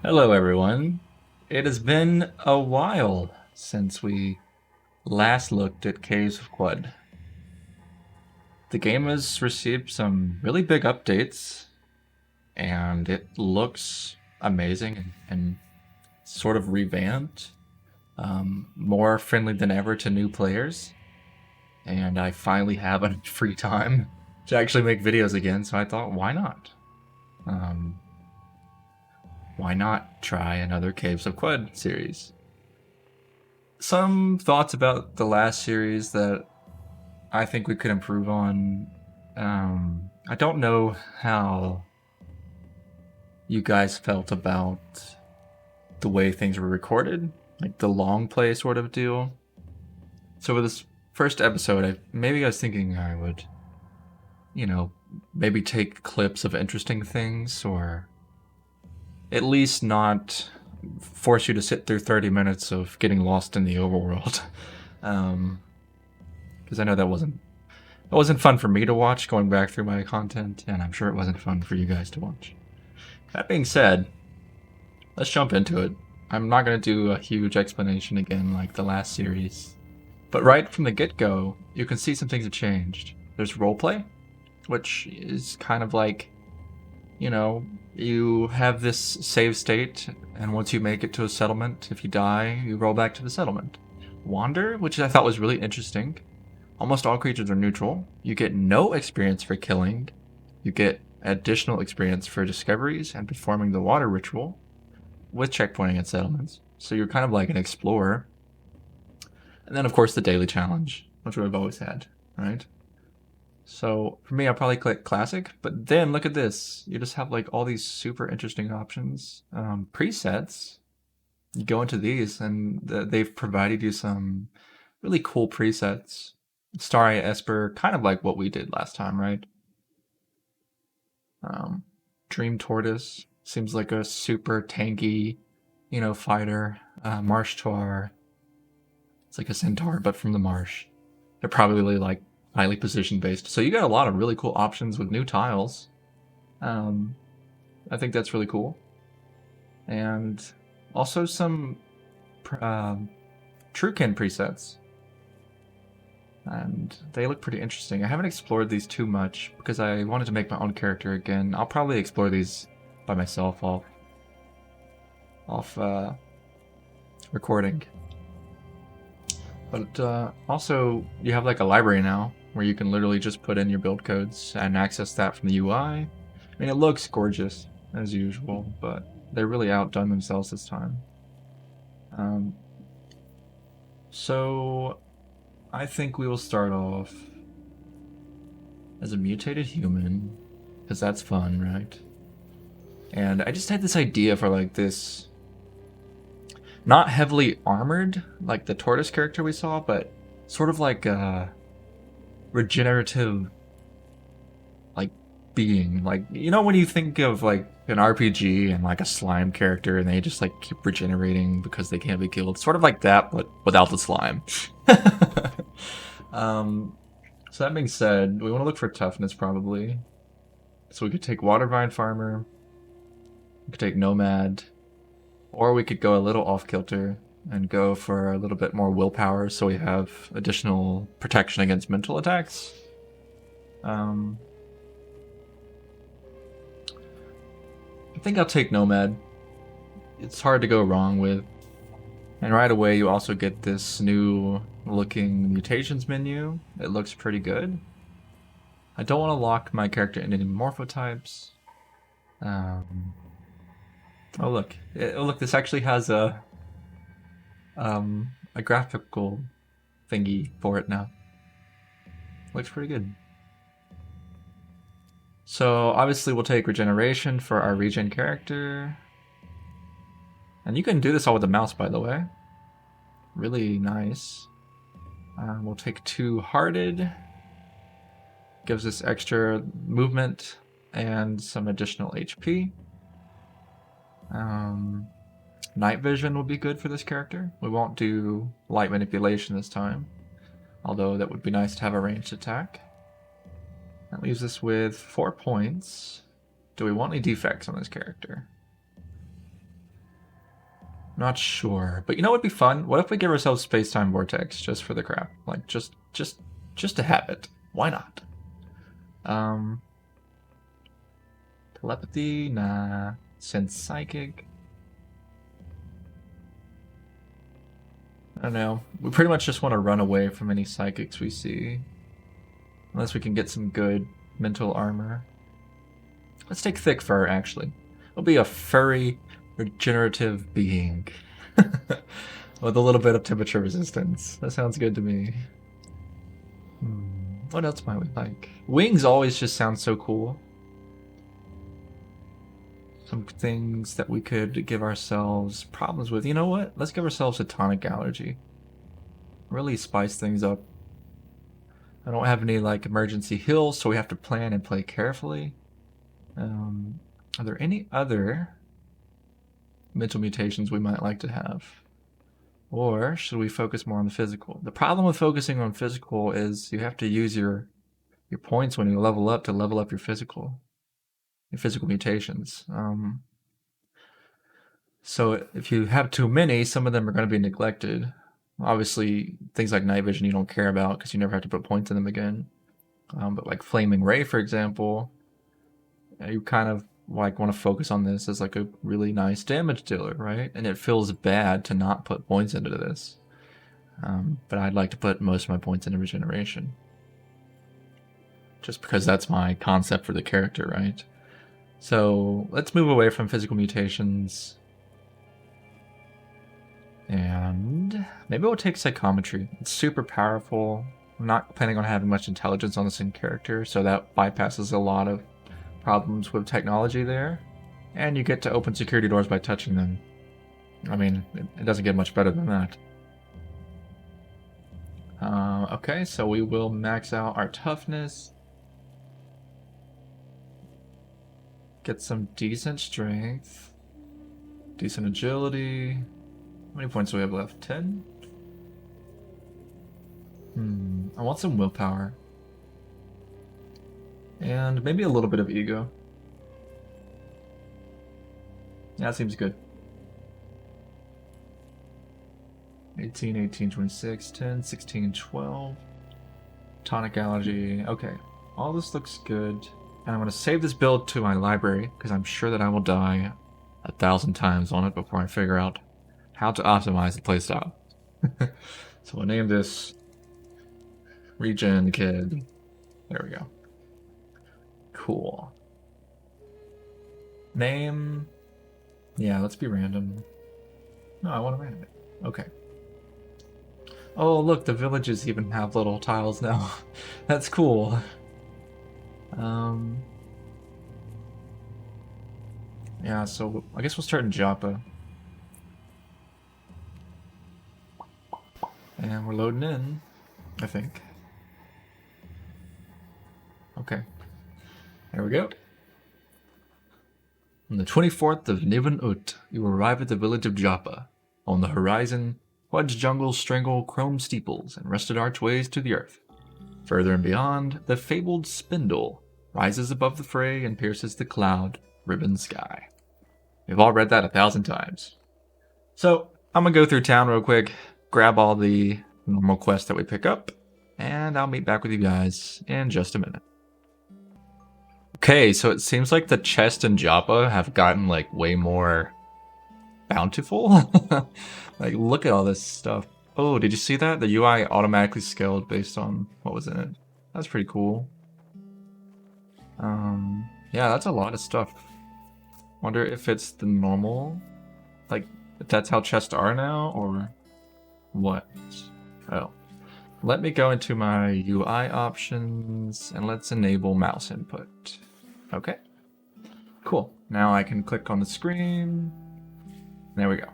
Hello, everyone. It has been a while since we last looked at Caves of Qud. The game has received some really big updates, and it looks amazing and sort of revamped, more friendly than ever to new players. And I finally have a free time to actually make videos again, so I thought, why not? Um, why not try another Caves of Qud series? Some thoughts about the last series that I think we could improve on. I don't know how you guys felt about the way things were recorded, like the long play sort of deal. So with this first episode, maybe I was thinking I would, you know, maybe take clips of interesting things, or at least not force you to sit through 30 minutes of getting lost in the overworld. Because I know that wasn't fun for me to watch going back through my content, and I'm sure it wasn't fun for you guys to watch. That being said, let's jump into it. I'm not going to do a huge explanation again like the last series, but right from the get go, you can see some things have changed. There's roleplay, which is kind of like, you have this save state, and once you make it to a settlement, if you die, you roll back to the settlement. Wander, which I thought was really interesting. Almost all creatures are neutral. You get no experience for killing. You get additional experience for discoveries and performing the water ritual with checkpointing at settlements. So you're kind of like an explorer. And then, of course, the daily challenge, which we've always had, right? So for me, I'll probably click classic. But then look at this. You just have like all these super interesting options. Presets. You go into these, and they've provided you some really cool presets. Starry Esper, kind of like what we did last time, right? Um, Dream Tortoise seems like a super tanky, fighter. Marsh Tar, it's like a centaur, but from the marsh. They're probably like highly position based. So you got a lot of really cool options with new tiles. Um, I think that's really cool. And also some Truekin presets. And they look pretty interesting. I haven't explored these too much because I wanted to make my own character again. I'll probably explore these by myself off recording. But also, you have like a library now where you can literally just put in your build codes and access that from the UI. I mean, it looks gorgeous as usual, but they really outdone themselves this time. Um, so I think we will start off as a mutated human, because that's fun, right? And I just had this idea for like this, not heavily armored like the tortoise character we saw, but sort of like a regenerative, like, being. Like, when you think of like an RPG and like a slime character, and they just like keep regenerating because they can't be killed, sort of like that, but without the slime. um, so that being said, we want to look for toughness probably. So we could take Watervine Farmer, we could take Nomad, or we could go a little off kilter and go for a little bit more willpower so we have additional protection against mental attacks. Um, I think I'll take Nomad. It's hard to go wrong with. And right away you also get this new looking mutations menu. It looks pretty good. I don't want to lock my character into any morphotypes. Um, oh look, this actually has a graphical thingy for it now. Looks pretty good. So obviously we'll take regeneration for our regen character. And you can do this all with the mouse, by the way. Really nice. We'll take 2 hearted. Gives us extra movement and some additional HP. Night vision will be good for this character. We won't do light manipulation this time, although that would be nice to have a ranged attack. That leaves us with 4 points. Do we want any defects on this character? Not sure. But you know what would be fun? What if we give ourselves space-time vortex just for the crap? Like just to have it. Why not? Telepathy, nah. Sense psychic. I don't know. We pretty much just want to run away from any psychics we see. Unless we can get some good mental armor. Let's take thick fur, actually. We'll be a furry, regenerative being. With a little bit of temperature resistance. That sounds good to me. What else might we like? Wings always just sound so cool. Some things that we could give ourselves problems with. You know what? Let's give ourselves a tonic allergy. Really spice things up. I don't have any like emergency heals, so we have to plan and play carefully. Are there any other mental mutations we might like to have? Or should we focus more on the physical? The problem with focusing on physical is you have to use your points when you level up to level up your physical mutations. So if you have too many, some of them are going to be neglected. Obviously, things like night vision you don't care about because you never have to put points in them again. But like Flaming Ray, for example, you kind of like want to focus on this as like a really nice damage dealer, right? And it feels bad to not put points into this. But I'd like to put most of my points into regeneration. Just because that's my concept for the character, right? So let's move away from physical mutations. And maybe we'll take psychometry. It's super powerful. I'm not planning on having much intelligence on this in character, so that bypasses a lot of problems with technology there. And you get to open security doors by touching them. I mean, it doesn't get much better than that. Okay, so we will max out our toughness. Get some decent strength. Decent agility. How many points do we have left? 10? I want some willpower. And maybe a little bit of ego. Yeah, that seems good. 18, 18, 26, 10, 16, 12. Tonic allergy. Okay. All this looks good. And I'm going to save this build to my library, because I'm sure that I will die 1,000 times on it before I figure out how to optimize the playstyle. So we'll name this Regen Kid. There we go. Cool. Name. Yeah, let's be random. No, I want to random it. Okay. Oh, look, the villages even have little tiles now. That's cool. Yeah, so I guess we'll start in Joppa. And we're loading in, I think. Okay. There we go. On the 24th of Niven Ut, you arrive at the village of Joppa. On the horizon, Qud's jungles strangle chrome steeples and rusted archways to the earth. Further and beyond, the fabled Spindle rises above the fray and pierces the cloud-ribbon sky. We've all read that 1,000 times. So, I'm gonna go through town real quick, grab all the normal quests that we pick up, and I'll meet back with you guys in just a minute. Okay, so it seems like the chests in Joppa have gotten like way more bountiful. Like, look at all this stuff. Oh, did you see that? The UI automatically scaled based on what was in it. That's pretty cool. Yeah, that's a lot of stuff. Wonder if it's the normal, like, if that's how chests are now, or what? Oh. Let me go into my UI options, and let's enable mouse input. Okay. Cool. Now I can click on the screen. There we go.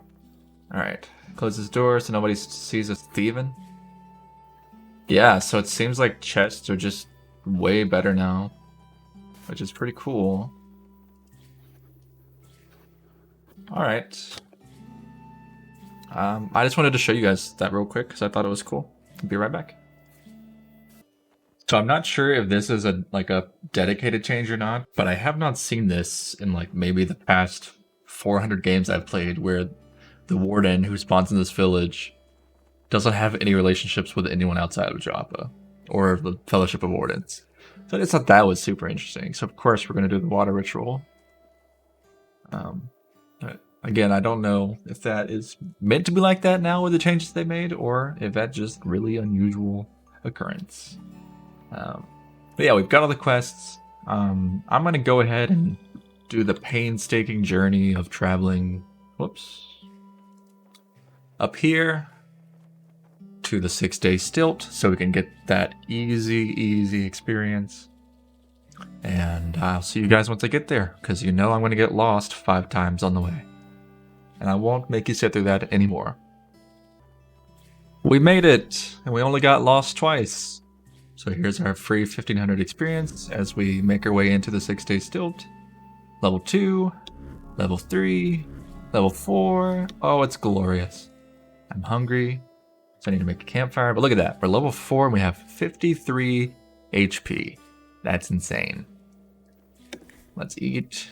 Alright. Close this door so nobody sees us thieving. Yeah, so it seems like chests are just way better now, which is pretty cool. Alright. I just wanted to show you guys that real quick because I thought it was cool. Be right back. So I'm not sure if this is a dedicated change or not, but I have not seen this in like maybe the past 400 games I've played where the warden who spawns in this village doesn't have any relationships with anyone outside of Joppa or the Fellowship of Wardens. So I just thought that was super interesting. So of course we're going to do the water ritual. But again, I don't know if that is meant to be like that now with the changes they made, or if that's just really unusual occurrence. But yeah, we've got all the quests. I'm going to go ahead and do the painstaking journey of traveling, up here to the 6-day stilt so we can get that easy experience. And I'll see you guys once I get there, because you know I'm going to get lost 5 times on the way. And I won't make you sit through that anymore. We made it, and we only got lost twice. So here's our free 1500 experience as we make our way into the 6-day stilt. Level 2, level 3, level 4. Oh, it's glorious. I'm hungry, so I need to make a campfire. But look at that. We're level 4 and we have 53 HP. That's insane. Let's eat.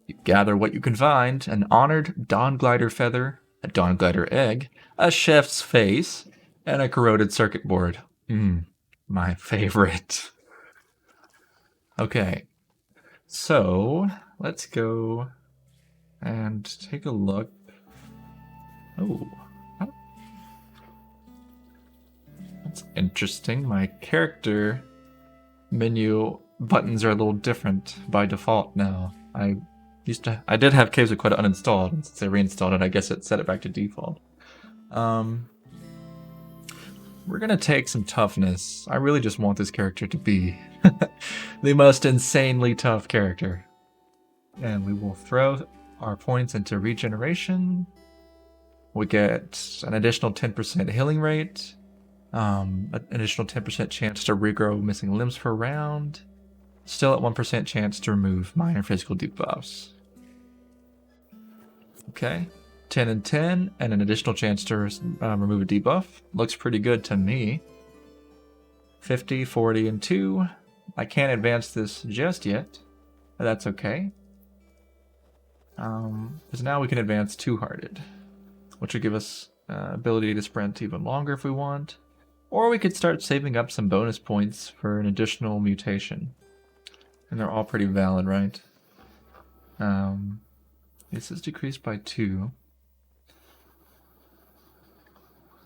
You gather what you can find. An honored Dawn Glider feather, a Dawn Glider egg, a chef's face, and a corroded circuit board. My favorite. Okay. So, let's go and take a look. Oh. That's interesting. My character menu buttons are a little different by default now. I did have Caves of Qud uninstalled, and since I reinstalled it, I guess it set it back to default. We're gonna take some toughness. I really just want this character to be the most insanely tough character. And we will throw our points into regeneration. We get an additional 10% healing rate, an additional 10% chance to regrow missing limbs per round, still at 1% chance to remove minor physical debuffs. Okay, 10 and 10, and an additional chance to remove a debuff. Looks pretty good to me. 50, 40, and 2. I can't advance this just yet, but that's okay. Because now we can advance Two-Hearted, which would give us ability to sprint even longer if we want. Or we could start saving up some bonus points for an additional mutation. And they're all pretty valid, right? This is decreased by 2.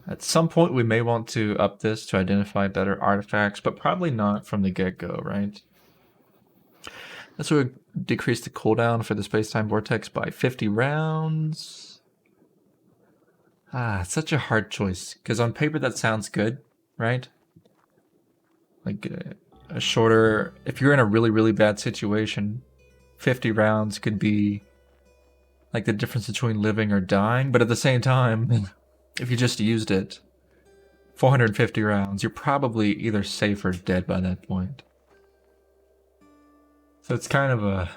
At some point we may want to up this to identify better artifacts, but probably not from the get-go, right? This would decrease the cooldown for the space-time vortex by 50 rounds. It's such a hard choice, because on paper that sounds good, right? Like a shorter, if you're in a really bad situation, 50 rounds could be like the difference between living or dying, but at the same time, if you just used it, 450 rounds, you're probably either safe or dead by that point. So it's kind of a,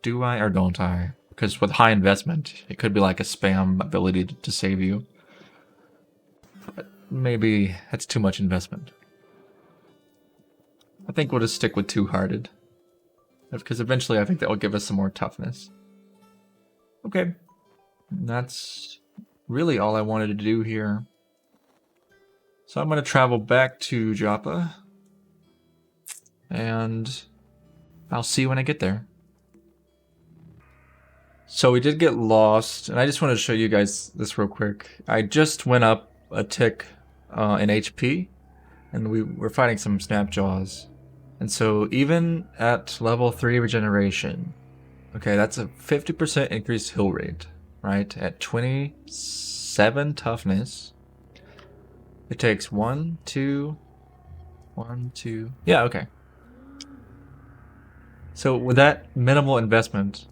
do I or don't I? Because with high investment, it could be like a spam ability to save you. But maybe that's too much investment. I think we'll just stick with Two-Hearted, because eventually I think that will give us some more toughness. Okay, and that's really all I wanted to do here. So I'm going to travel back to Joppa, and I'll see you when I get there. So we did get lost, and I just wanted to show you guys this real quick. I just went up a tick in HP, and we were fighting some Snapjaws. And so even at level 3 regeneration, okay, that's a 50% increased heal rate, right? At 27 toughness, it takes 1, 2, yeah, okay. So with that minimal investment,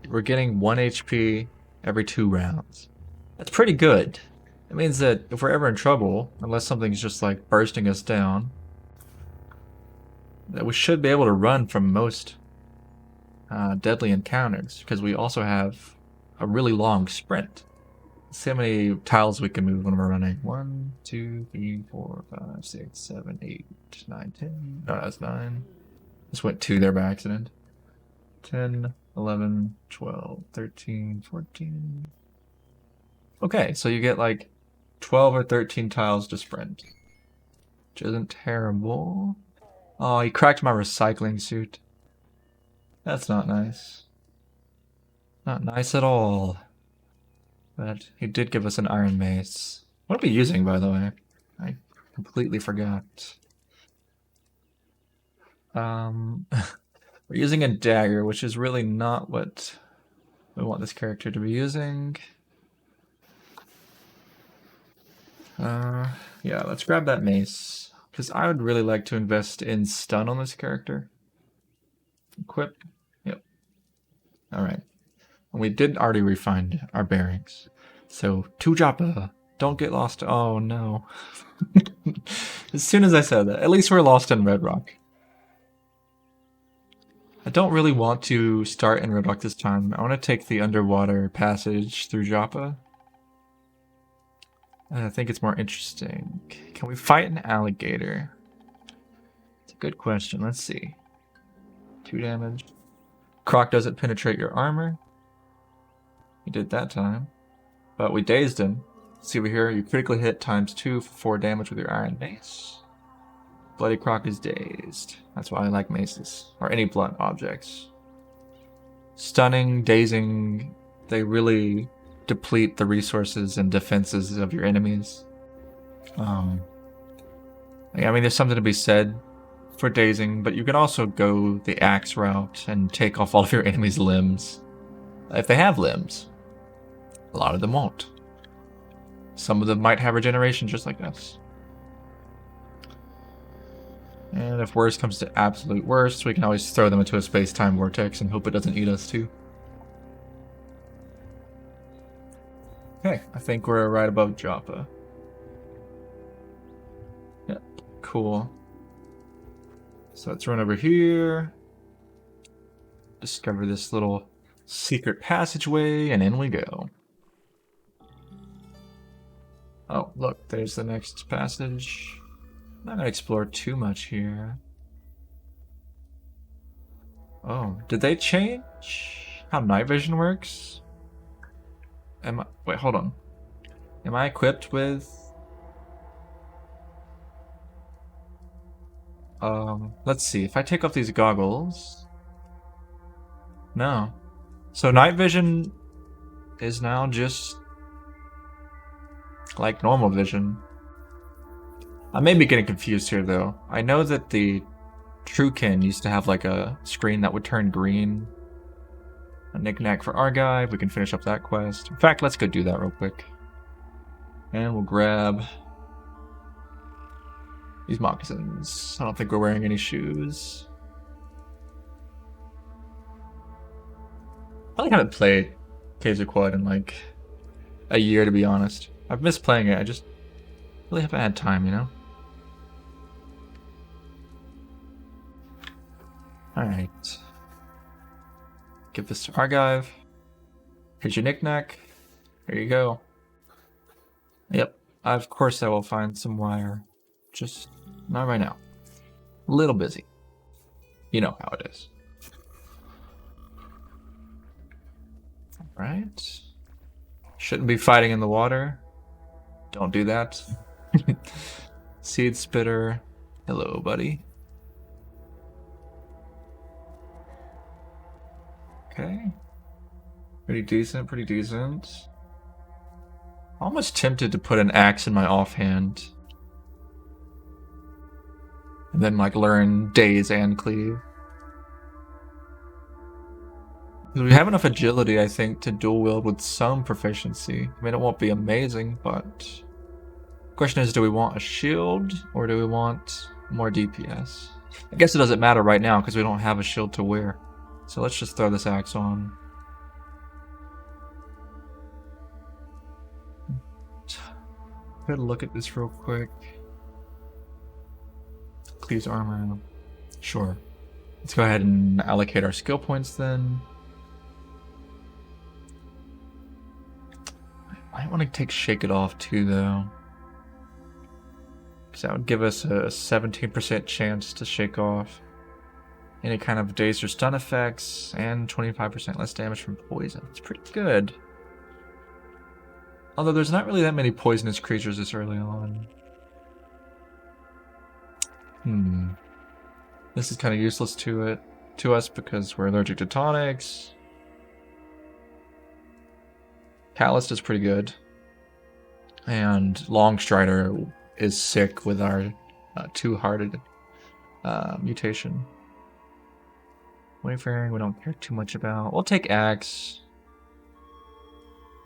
we're getting 1 HP every 2 rounds. That's pretty good. It means that if we're ever in trouble, unless something's just like bursting us down, that we should be able to run from most deadly encounters, because we also have a really long sprint. Let's see how many tiles we can move when we're running. 1, 2, 3, 4, 5, 6, 7, 8, 9, 10. No, that's 9. Just went 2 there by accident. 10, 11, 12, 13, 14, Okay, so you get like 12 or 13 tiles to sprint. Which isn't terrible. Oh, he cracked my recycling suit. That's not nice. Not nice at all. But he did give us an iron mace. What are we using, by the way? I completely forgot. We're using a dagger, which is really not what we want this character to be using. Yeah, let's grab that mace. Because I would really like to invest in stun on this character. Equip. Yep. Alright. And we did already refine our bearings. So, to Joppa. Don't get lost. Oh, no. As soon as I said that. At least we're lost in Red Rock. I don't really want to start in Red Rock this time. I want to take the underwater passage through Joppa. I think it's more interesting. Can we fight an alligator? It's a good question. Let's see. 2 damage. Croc doesn't penetrate your armor. He did that time. But we dazed him. See over here, you critically hit ×2 for 4 damage with your iron mace. Bloody Croc is dazed. That's why I like maces. Or any blunt objects. Stunning, dazing, they really deplete the resources and defenses of your enemies. I mean, there's something to be said for dazing, but you can also go the axe route and take off all of your enemies' limbs. If they have limbs. A lot of them won't. Some of them might have regeneration just like us. And if worst comes to absolute worst, we can always throw them into a space-time vortex and hope it doesn't eat us too. Okay, I think we're right above Joppa. Yeah, cool. So let's run over here. Discover this little secret passageway, and in we go. Oh, look, there's the next passage. I'm not going to explore too much here. Oh, did they change how night vision works? Wait, hold on. Am I equipped with... let's see. If I take off these goggles... No. So night vision is now just... like normal vision. I may be getting confused here, though. I know that the Truekin used to have like a screen that would turn green. A knick-knack for our guy. We can finish up that quest. In fact, let's go do that real quick. And we'll grab these moccasins. I don't think we're wearing any shoes. I haven't played Caves of Qud in like a year, to be honest. I've missed playing it. I just really haven't had time, you know? Alright. Give this to Argive. Here's your knick-knack. There you go. Yep. Of course I will find some wire. Just not right now. A little busy. You know how it is. Alright. Shouldn't be fighting in the water. Don't do that. Seed spitter. Hello, buddy. Okay. Pretty decent, pretty decent. Almost tempted to put an axe in my offhand. And then, like, learn daze and cleave. We have enough agility, I think, to dual wield with some proficiency. I mean, it won't be amazing, but... the question is, do we want a shield, or do we want more DPS? I guess it doesn't matter right now, because we don't have a shield to wear. So let's just throw this axe on. Good look at this real quick. Cleaves armor. Sure. Let's go ahead and allocate our skill points then. I might want to take Shake It Off too, though. Because that would give us a 17% chance to shake off any kind of dazed or stun effects, and 25% less damage from poison. It's pretty good. Although there's not really that many poisonous creatures this early on. This is kind of useless to us because we're allergic to tonics. Calloused is pretty good. And Longstrider is sick with our two-hearted mutation. Wayfaring, we don't care too much about. We'll take Axe.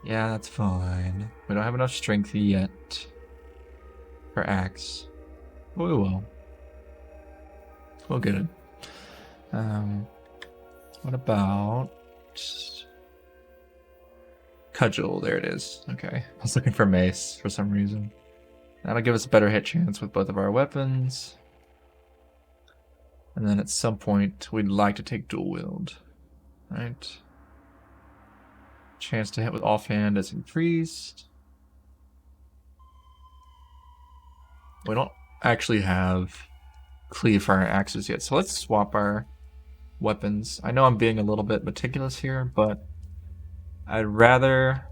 Yeah, that's fine. We don't have enough strength yet for Axe. But we will. We'll get it. What about Cudgel? There it is. Okay. I was looking for Mace for some reason. That'll give us a better hit chance with both of our weapons. And then at some point, we'd like to take Dual Wield. Right? Chance to hit with offhand is increased. We don't actually have cleave for our axes yet, so let's swap our weapons. I know I'm being a little bit meticulous here, but I'd rather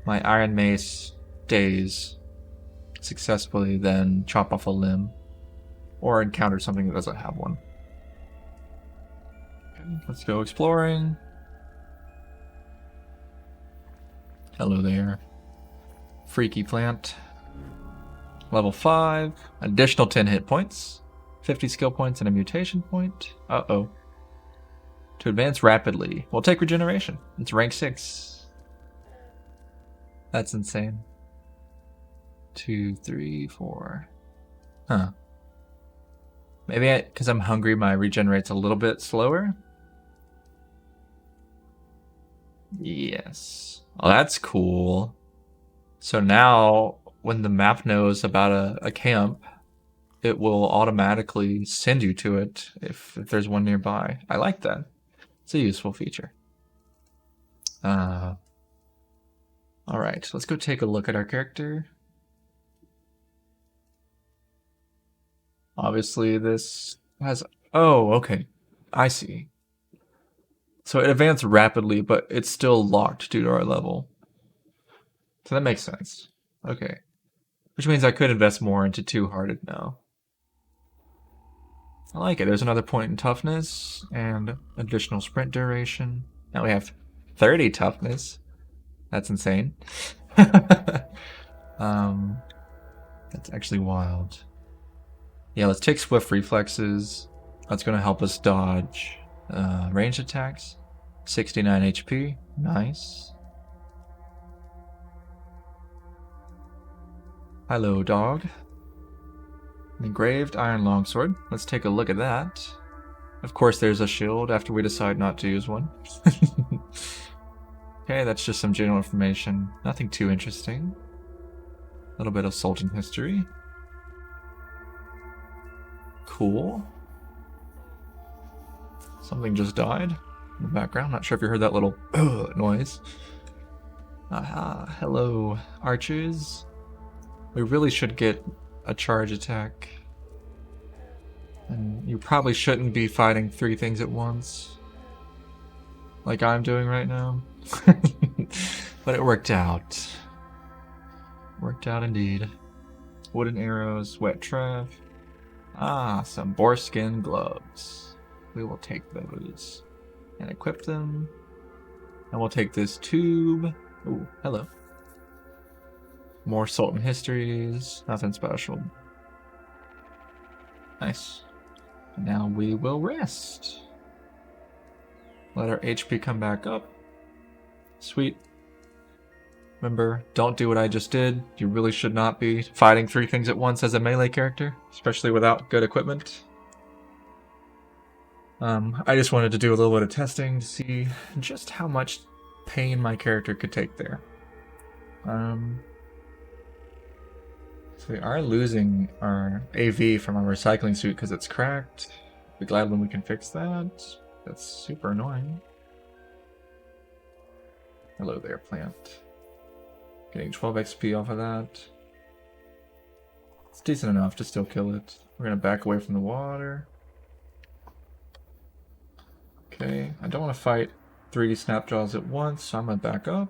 my Iron Mace daze successfully than chop off a limb or encounter something that doesn't have one. Okay, let's go exploring. Hello there. Freaky plant. Level 5. Additional 10 hit points. 50 skill points and a mutation point. Uh-oh. To advance rapidly. We'll take regeneration. It's rank 6. That's insane. 2, 3, 4. Huh. Maybe because I'm hungry, my regenerate's a little bit slower? Yes. Oh, that's cool. So now, when the map knows about a camp, it will automatically send you to it if there's one nearby. I like that. It's a useful feature. Alright, let's go take a look at our character. Obviously this has... Oh, okay. I see. So it advanced rapidly, but it's still locked due to our level. So that makes sense. Okay. Which means I could invest more into two-hearted now. I like it. There's another point in toughness and additional sprint duration. Now we have 30 toughness. That's insane. That's actually wild. Yeah, let's take swift reflexes. That's going to help us dodge ranged attacks. 69 HP. Nice. Hello, dog. Engraved iron longsword. Let's take a look at that. Of course, there's a shield after we decide not to use one. Okay, that's just some general information. Nothing too interesting. A little bit of Sultan history. Cool. Something just died in the background. Not sure if you heard that little noise. Aha, hello, archers. We really should get a charge attack. And you probably shouldn't be fighting 3 things at once. Like I'm doing right now. But it worked out. Worked out indeed. Wooden arrows, wet trap. Ah, some boarskin gloves. We will take those and equip them. And we'll take this tube. Ooh, hello. More Sultan histories. Nothing special. Nice. And now we will rest. Let our HP come back up. Sweet. Remember, don't do what I just did. You really should not be fighting 3 things at once as a melee character, especially without good equipment. I just wanted to do a little bit of testing to see just how much pain my character could take there. So we are losing our AV from our recycling suit because it's cracked. Be glad when we can fix that. That's super annoying. Hello there, plant. Getting 12 XP off of that. It's decent enough to still kill it. We're gonna back away from the water. Okay, I don't want to fight 3 snapjaws at once, so I'm gonna back up.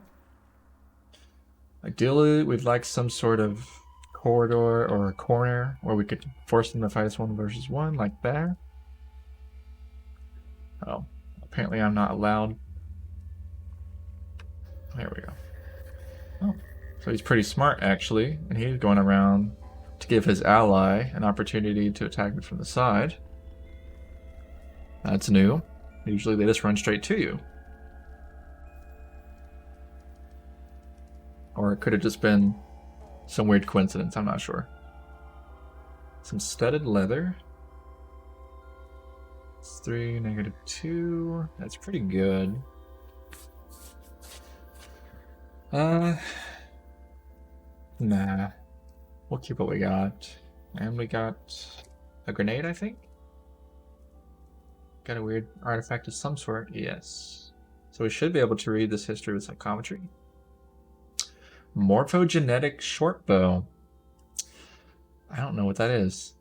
Ideally, we'd like some sort of corridor or a corner where we could force them to fight us 1 versus 1, like there. Oh, apparently I'm not allowed. There we go. Oh, so he's pretty smart, actually, and he's going around to give his ally an opportunity to attack me from the side. That's new. Usually they just run straight to you. Or it could have just been some weird coincidence, I'm not sure. Some studded leather. It's 3, -2. That's pretty good. Nah. We'll keep what we got. And we got a grenade, I think? Got a weird artifact of some sort, yes. So we should be able to read this history with psychometry. Morphogenetic short bow. I don't know what that is.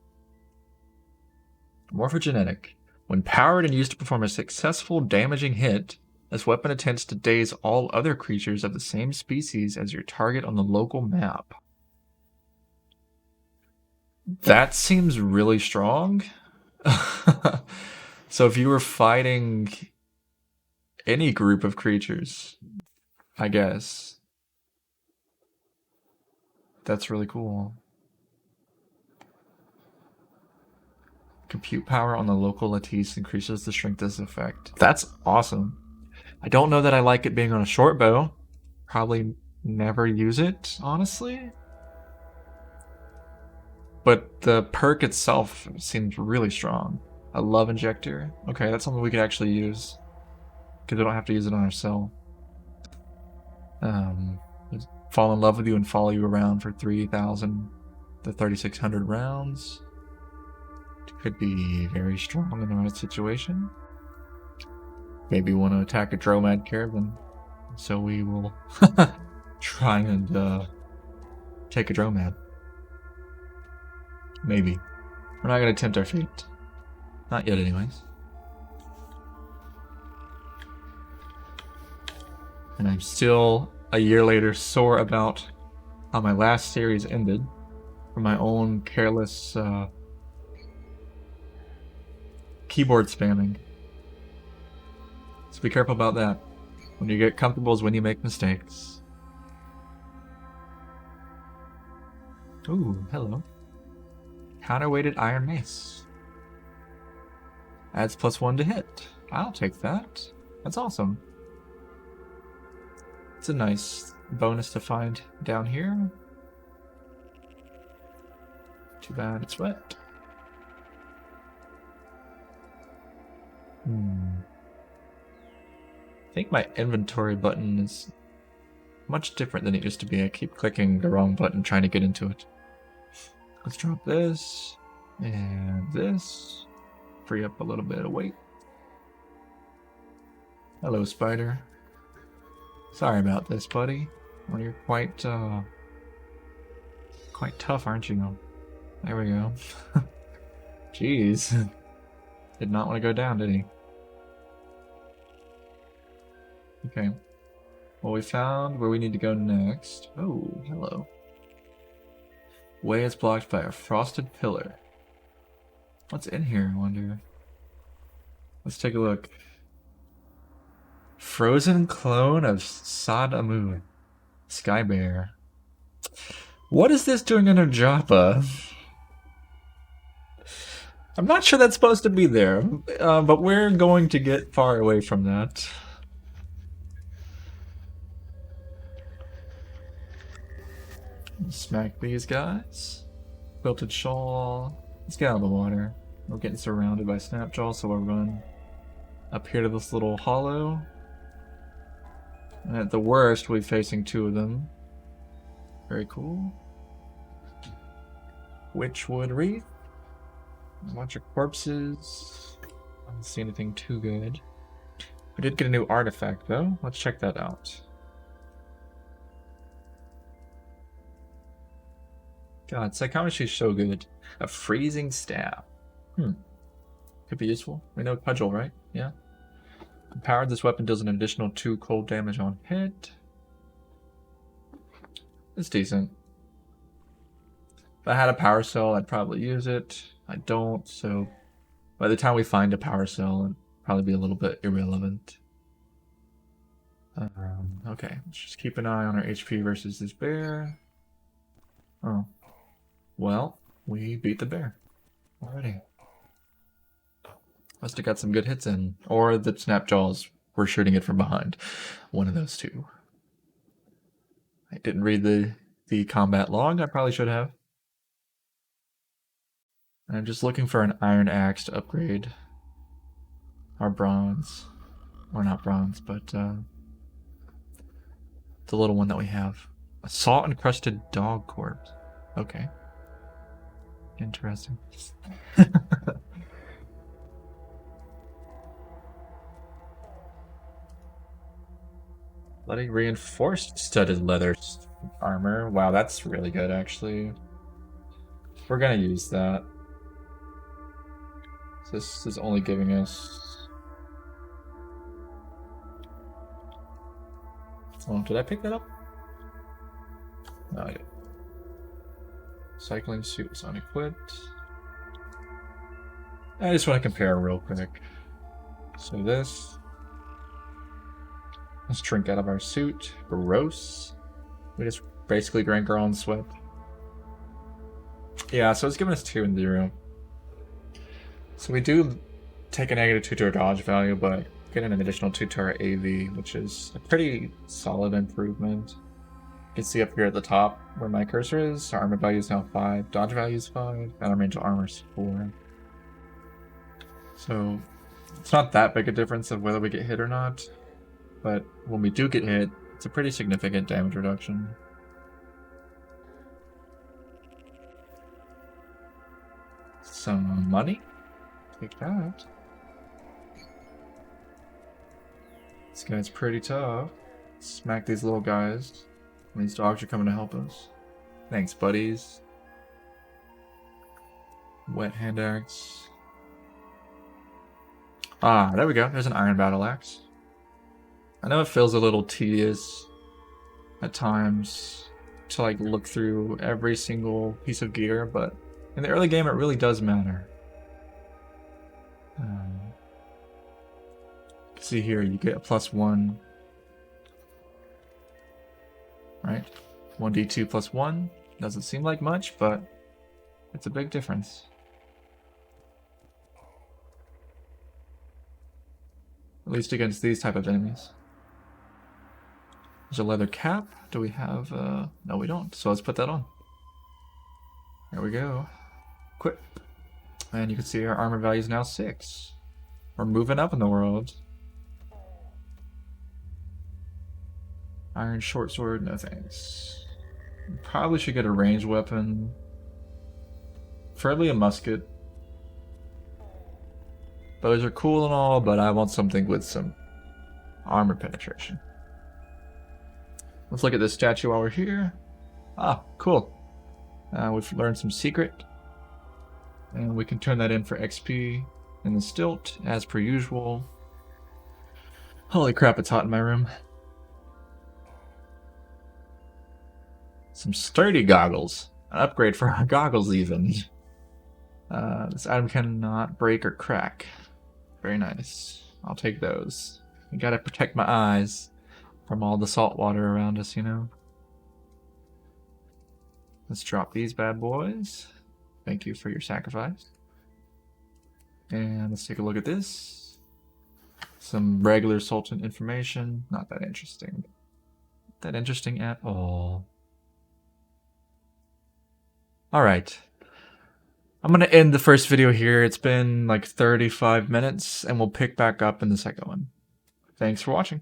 Morphogenetic. When powered and used to perform a successful damaging hit, this weapon attempts to daze all other creatures of the same species as your target on the local map. That seems really strong. So if you were fighting any group of creatures, I guess. That's really cool. Compute power on the local lattice increases the strength of this effect. That's awesome. I don't know that I like it being on a short bow. Probably never use it, honestly. But the perk itself seems really strong. A love injector. Okay, that's something we could actually use. Because we don't have to use it on ourselves. Fall in love with you and follow you around for 3,000 to 3,600 rounds. Could be very strong in the right situation. Maybe we want to attack a Dromad caravan. So we will try and take a Dromad. Maybe. We're not going to tempt our fate. Not yet, anyways. And I'm still, a year later, sore about how my last series ended. For my own careless keyboard spamming. So be careful about that. When you get comfortable is when you make mistakes. Ooh, hello. Counterweighted iron mace. Adds +1 to hit. I'll take that. That's awesome. It's a nice bonus to find down here. Too bad it's wet. I think my inventory button is much different than it used to be. I keep clicking the wrong button trying to get into it. Let's drop this and this. Free up a little bit of weight. Hello, spider. Sorry about this, buddy. Well, you're quite tough, aren't you? There we go. Jeez. Did not want to go down, did he? Okay. Well, we found where we need to go next. Oh, hello. Way is blocked by a frosted pillar. What's in here, I wonder? Let's take a look. Frozen clone of Sadamu. Sky Bear. What is this doing under Joppa? I'm not sure that's supposed to be there, but we're going to get far away from that. Smack these guys. Quilted shawl. Let's get out of the water. We're getting surrounded by Snapjaw, so we'll run up here to this little hollow. And at the worst, we'll be facing 2 of them. Very cool. Witchwood Wreath. A bunch of corpses. I don't see anything too good. We did get a new artifact, though. Let's check that out. God, psychometry is so good. A freezing staff. Could be useful. We know cudgel, right? Yeah. Empowered, this weapon does an additional 2 cold damage on hit. It's decent. If I had a power cell, I'd probably use it. I don't, so by the time we find a power cell, it'd probably be a little bit irrelevant. Okay, let's just keep an eye on our HP versus this bear. Oh. Well, we beat the bear already. Must have got some good hits in. Or the Snapjaws were shooting it from behind. One of those two. I didn't read the combat log. I probably should have. I'm just looking for an iron axe to upgrade our bronze. Or not bronze, but the little one that we have. A salt-encrusted dog corpse. Okay. Interesting. Bloody reinforced studded leather armor. Wow, that's really good, actually. We're gonna use that. This is only giving us... Oh, did I pick that up? No, I didn't. Cycling suit was unequipped. I just want to compare real quick. So this... Let's drink out of our suit. Gross. We just basically drank our own sweat. Yeah, so it's giving us 2 and 0. So we do take a -2 to our dodge value, but get an additional 2 to our AV, which is a pretty solid improvement. You can see up here at the top where my cursor is, our armor value is now 5, dodge value is 5, and our range of armor is 4. So it's not that big a difference of whether we get hit or not, but when we do get hit, it's a pretty significant damage reduction. Some money? Take that. This guy's pretty tough. Smack these little guys. These dogs are coming to help us. Thanks, buddies. Wet hand axe. Ah, there we go. There's an iron battle axe. I know it feels a little tedious at times to like look through every single piece of gear, but in the early game it really does matter. See here, you get a +1, right? 1d2 +1 doesn't seem like much, but it's a big difference. At least against these type of enemies. There's a leather cap. Do we have... No, we don't. So let's put that on. There we go. Equip. And you can see our armor value is now 6. We're moving up in the world. Iron short sword, no thanks. Probably should get a ranged weapon. Preferably a musket. Those are cool and all, but I want something with some armor penetration. Let's look at this statue while we're here. Ah, cool. We've learned some secret. And we can turn that in for XP in the stilt, as per usual. Holy crap, it's hot in my room. Some sturdy goggles. An upgrade for our goggles, even. This item cannot break or crack. Very nice. I'll take those. I gotta protect my eyes from all the salt water around us, you know. Let's drop these bad boys. Thank you for your sacrifice. And let's take a look at this. Some regular Sultan information. Not that interesting. Not that interesting at all. Alright. I'm going to end the first video here. It's been like 35 minutes, and we'll pick back up in the second one. Thanks for watching.